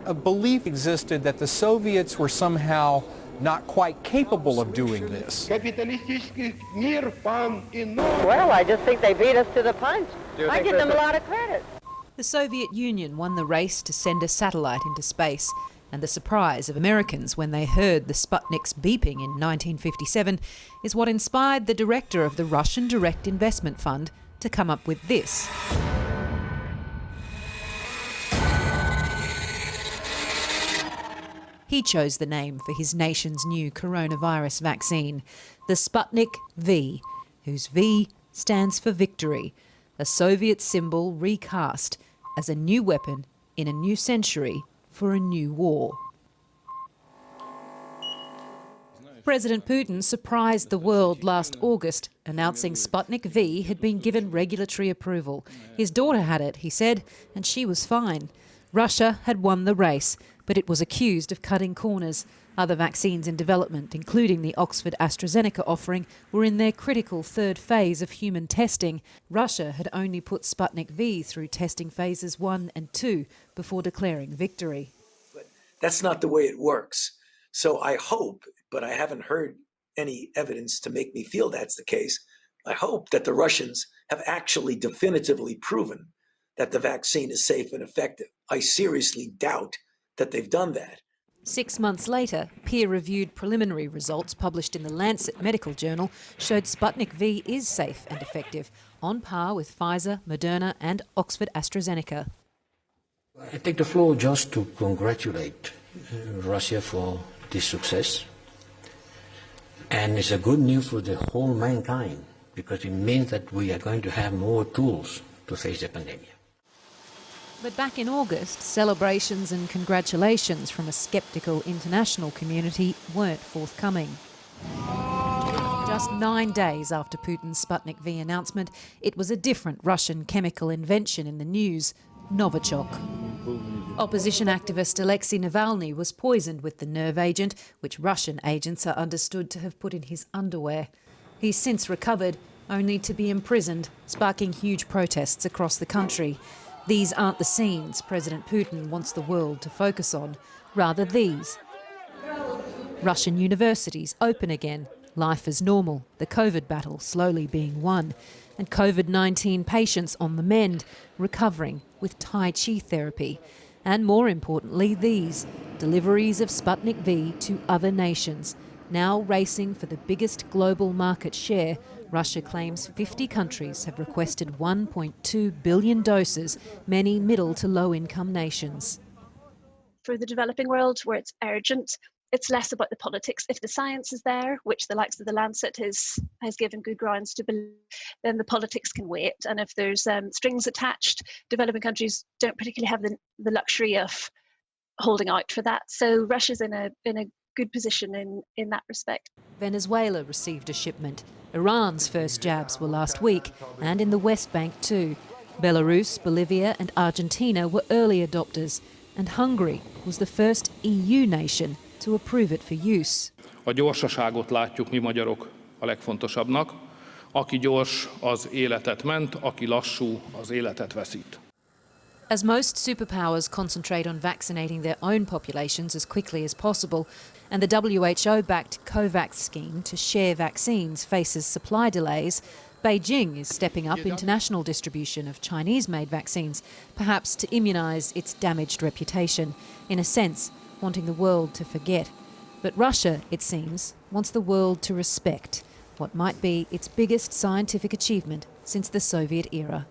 a belief existed that the Soviets were somehow not quite capable of doing this. Well, I just think they beat us to the punch. I give them a lot of credit. The Soviet Union won the race to send a satellite into space, and the surprise of Americans when they heard the Sputnik's beeping in 1957 is what inspired the director of the Russian Direct Investment Fund to come up with this. He chose the name for his nation's new coronavirus vaccine, the Sputnik V, whose V stands for victory, a Soviet symbol recast as a new weapon in a new century for a new war. President Putin surprised the world last August, announcing Sputnik V had been given regulatory approval. His daughter had it, he said, and she was fine. Russia had won the race, but it was accused of cutting corners. Other vaccines in development, including the Oxford-AstraZeneca offering, were in their critical third phase of human testing. Russia had only put Sputnik V through testing phases 1 and 2 before declaring victory. But that's not the way it works. So I hope, but I haven't heard any evidence to make me feel that's the case, I hope that the Russians have actually definitively proven that the vaccine is safe and effective. I seriously doubt that they've done that. 6 months later, peer-reviewed preliminary results published in the Lancet Medical Journal showed Sputnik V is safe and effective, on par with Pfizer, Moderna and Oxford-AstraZeneca. I take the floor just to congratulate Russia for this success. And it's a good news for the whole mankind, because it means that we are going to have more tools to face the pandemic. But back in August, celebrations and congratulations from a sceptical international community weren't forthcoming. Just 9 days after Putin's Sputnik V announcement, it was a different Russian chemical invention in the news, Novichok. Opposition activist Alexei Navalny was poisoned with the nerve agent, which Russian agents are understood to have put in his underwear. He's since recovered, only to be imprisoned, sparking huge protests across the country. These aren't the scenes President Putin wants the world to focus on, rather these. Russian universities open again, life as normal, the COVID battle slowly being won, and COVID-19 patients on the mend, recovering with Tai Chi therapy. And more importantly, these, deliveries of Sputnik V to other nations, now racing for the biggest global market share. Russia claims 50 countries have requested 1.2 billion doses, many middle to low-income nations. For the developing world, where it's urgent, it's less about the politics. If the science is there, which the likes of the Lancet has given good grounds to believe, then the politics can wait. And if there's strings attached, developing countries don't particularly have the luxury of holding out for that. So Russia's in a good position in that respect. Venezuela received a shipment. Iran's first jabs were last week, and in the West Bank too. Belarus, Bolivia and Argentina were early adopters, and Hungary was the first EU nation to approve it for use. A gyorsaságot látjuk mi magyarok a legfontosabbnak. Aki gyors, az életet ment, aki lassú, az életet veszít. As most superpowers concentrate on vaccinating their own populations as quickly as possible, and the WHO-backed COVAX scheme to share vaccines faces supply delays, Beijing is stepping up international distribution of Chinese-made vaccines, perhaps to immunise its damaged reputation, in a sense, wanting the world to forget. But Russia, it seems, wants the world to respect what might be its biggest scientific achievement since the Soviet era.